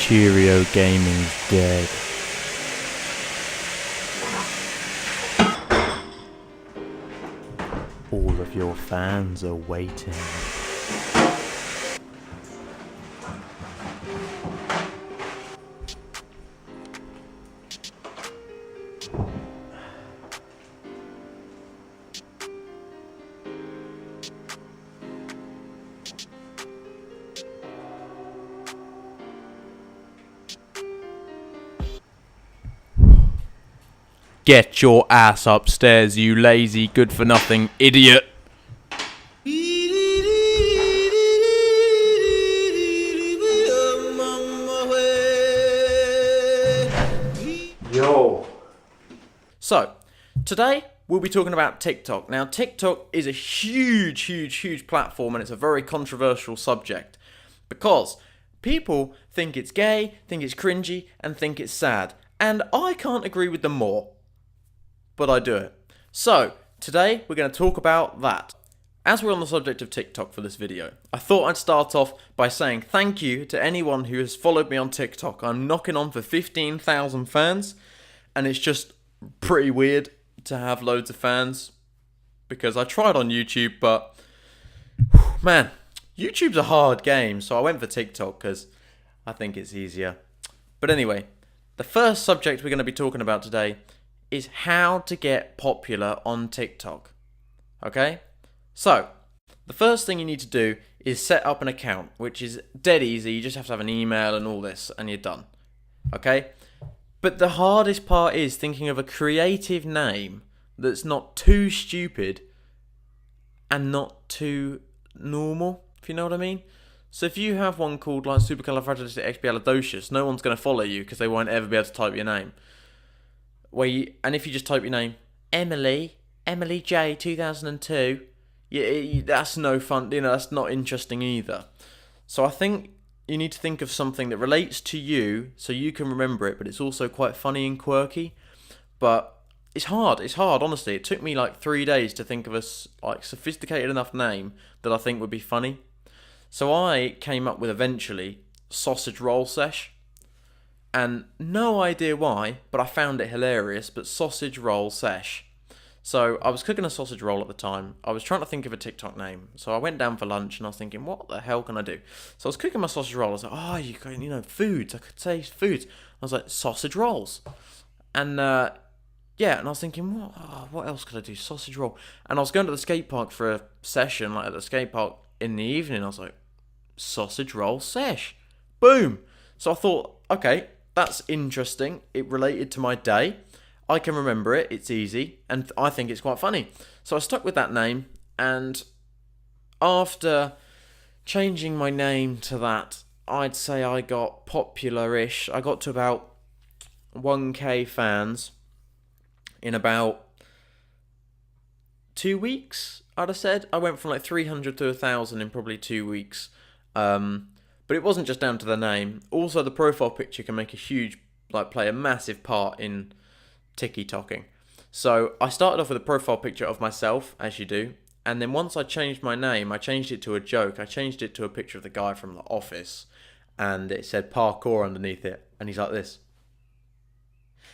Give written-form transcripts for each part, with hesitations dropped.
Cheerio Gaming's dead. All of your fans are waiting. Get your ass upstairs, you lazy, good-for-nothing idiot! Yo! So, today we'll be talking about TikTok. Now, TikTok is a huge platform, and it's a very controversial subject because people think it's gay, think it's cringy, and think it's sad. And I can't agree with them more. But I do it. So, today we're going to talk about that. As we're on the subject of TikTok for this video, I thought I'd start off by saying thank you to anyone who has followed me on TikTok. I'm knocking on for 15,000 fans, and it's just pretty weird to have loads of fans because I tried on YouTube, but man, YouTube's a hard game, so I went for TikTok because I think it's easier. But anyway, the first subject we're going to be talking about today is how to get popular on TikTok. Okay? So, the first thing you need to do is set up an account, which is dead easy. You just have to have an email and all this, and you're done. Okay? But the hardest part is thinking of a creative name that's not too stupid and not too normal, if you know what I mean. So if you have one called like supercalifragilisticexpialidocious, no one's going to follow you because they won't ever be able to type your name. And if you just type your name, Emily J 2002, that's no fun. That's not interesting either. So I think you need to think of something that relates to you, so you can remember it, but it's also quite funny and quirky. But it's hard. It's hard, honestly. It took me like 3 days to think of a sophisticated enough name that I think would be funny. So I came up with eventually Sausage Roll Sesh. And no idea why, but I found it hilarious, but Sausage Roll Sesh. So I was cooking a sausage roll at the time. I was trying to think of a TikTok name. So I went down for lunch and I was thinking, what the hell can I do? So I was cooking my sausage roll. I was like, foods. I could say foods. I was like, sausage rolls. And and I was thinking, what else could I do? Sausage roll. And I was going to the skate park for a session, like at the skate park in the evening. I was like, Sausage Roll Sesh. Boom. So I thought, okay, that's interesting. It related to my day. I can remember it. It's easy. And I think it's quite funny. So I stuck with that name. And after changing my name to that, I'd say I got popular-ish. I got to about 1k fans in about 2 weeks, I'd have said. I went from like 300 to 1,000 in probably 2 weeks. But it wasn't just down to the name. Also, the profile picture can make play a massive part in TikToking. So I started off with a profile picture of myself, as you do. And then once I changed my name, I changed it to a joke. I changed it to a picture of the guy from The Office. And it said parkour underneath it. And he's like this.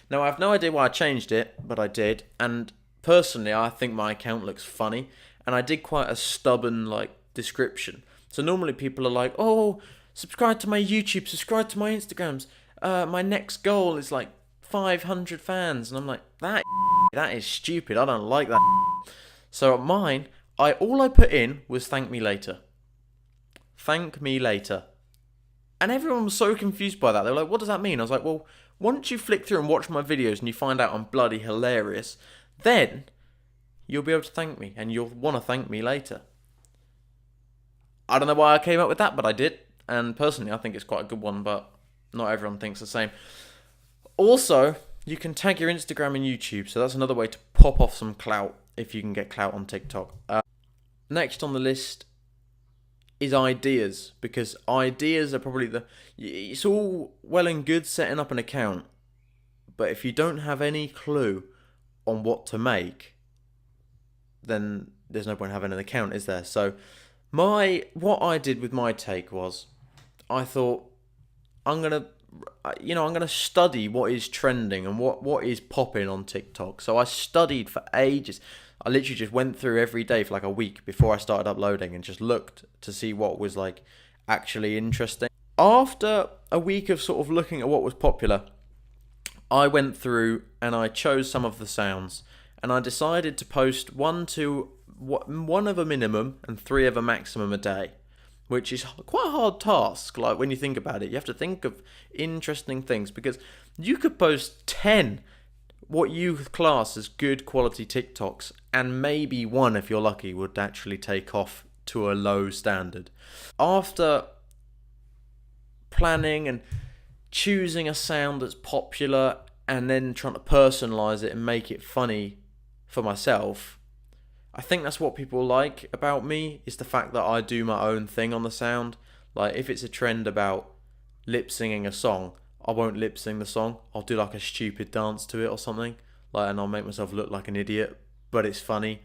Now, I have no idea why I changed it, but I did. And personally, I think my account looks funny. And I did quite a stubborn, description. So normally people are like, oh, subscribe to my YouTube, subscribe to my Instagrams. My next goal is 500 fans. And I'm like, that is stupid. I don't like that. So mine, all I put in was thank me later. Thank me later. And everyone was so confused by that. They were like, what does that mean? I was like, well, once you flick through and watch my videos and you find out I'm bloody hilarious, then you'll be able to thank me and you'll want to thank me later. I don't know why I came up with that, but I did. And personally, I think it's quite a good one, but not everyone thinks the same. Also, you can tag your Instagram and YouTube, so that's another way to pop off some clout if you can get clout on TikTok. Next on the list is ideas, because ideas are probably it's all well and good setting up an account, but if you don't have any clue on what to make, then there's no point having an account, is there? So what I did with my take was, I thought, I'm going to I'm gonna study what is trending and what is popping on TikTok. So I studied for ages. I literally just went through every day for like a week before I started uploading and just looked to see what was like actually interesting. After a week of sort of looking at what was popular, I went through and I chose some of the sounds, and I decided to post one of a minimum and 3 of a maximum a day, which is quite a hard task. Like, when you think about it, you have to think of interesting things, because you could post 10 what you class as good quality TikToks, and maybe one, if you're lucky, would actually take off to a low standard. After planning and choosing a sound that's popular and then trying to personalize it and make it funny for myself, I think that's what people like about me, is the fact that I do my own thing on the sound. Like, if it's a trend about lip singing a song, I won't lip sing the song. I'll do like a stupid dance to it or something, like, and I'll make myself look like an idiot, but it's funny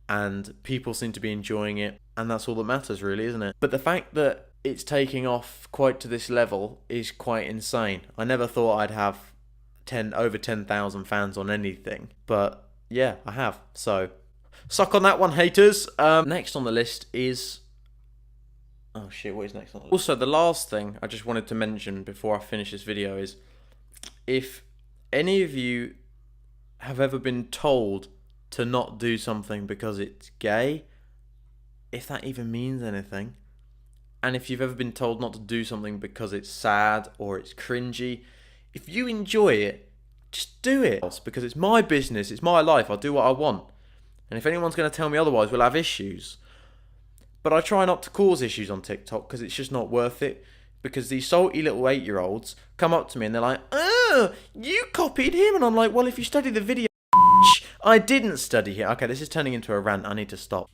and people seem to be enjoying it, and that's all that matters, really, isn't it? But the fact that it's taking off quite to this level is quite insane. I never thought I'd have over 10,000 fans on anything, but yeah, I have. So suck on that one, haters. Next on the list is... oh shit, what is next on the list? Also, the last thing I just wanted to mention before I finish this video is, if any of you have ever been told to not do something because it's gay, if that even means anything, and if you've ever been told not to do something because it's sad or it's cringy, if you enjoy it, just do it. Because it's my business, it's my life, I'll do what I want. And if anyone's going to tell me otherwise, we'll have issues. But I try not to cause issues on TikTok, because it's just not worth it. Because these salty little 8-year-olds come up to me and they're like, "Oh, you copied him." And I'm like, well, if you study the video, I didn't study it. Okay, this is turning into a rant. I need to stop.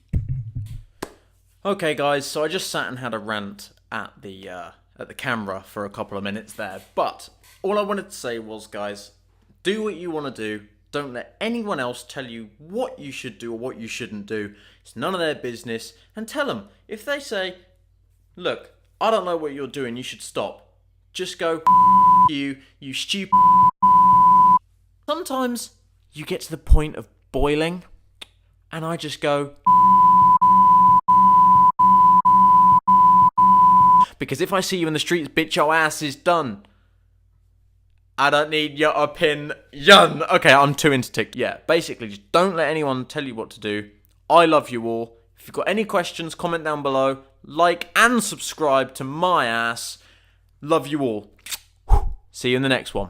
Okay, guys, so I just sat and had a rant at the camera for a couple of minutes there. But all I wanted to say was, guys, do what you want to do. Don't let anyone else tell you what you should do or what you shouldn't do. It's none of their business. And tell them, if they say, "Look, I don't know what you're doing, you should stop," just go, you stupid. Sometimes you get to the point of boiling, and I just go, because if I see you in the streets, bitch, your ass is done. I don't need your opinion. Okay, I'm too into TikTok. Yeah, basically, just don't let anyone tell you what to do. I love you all. If you've got any questions, comment down below. Like and subscribe to my ass. Love you all. See you in the next one.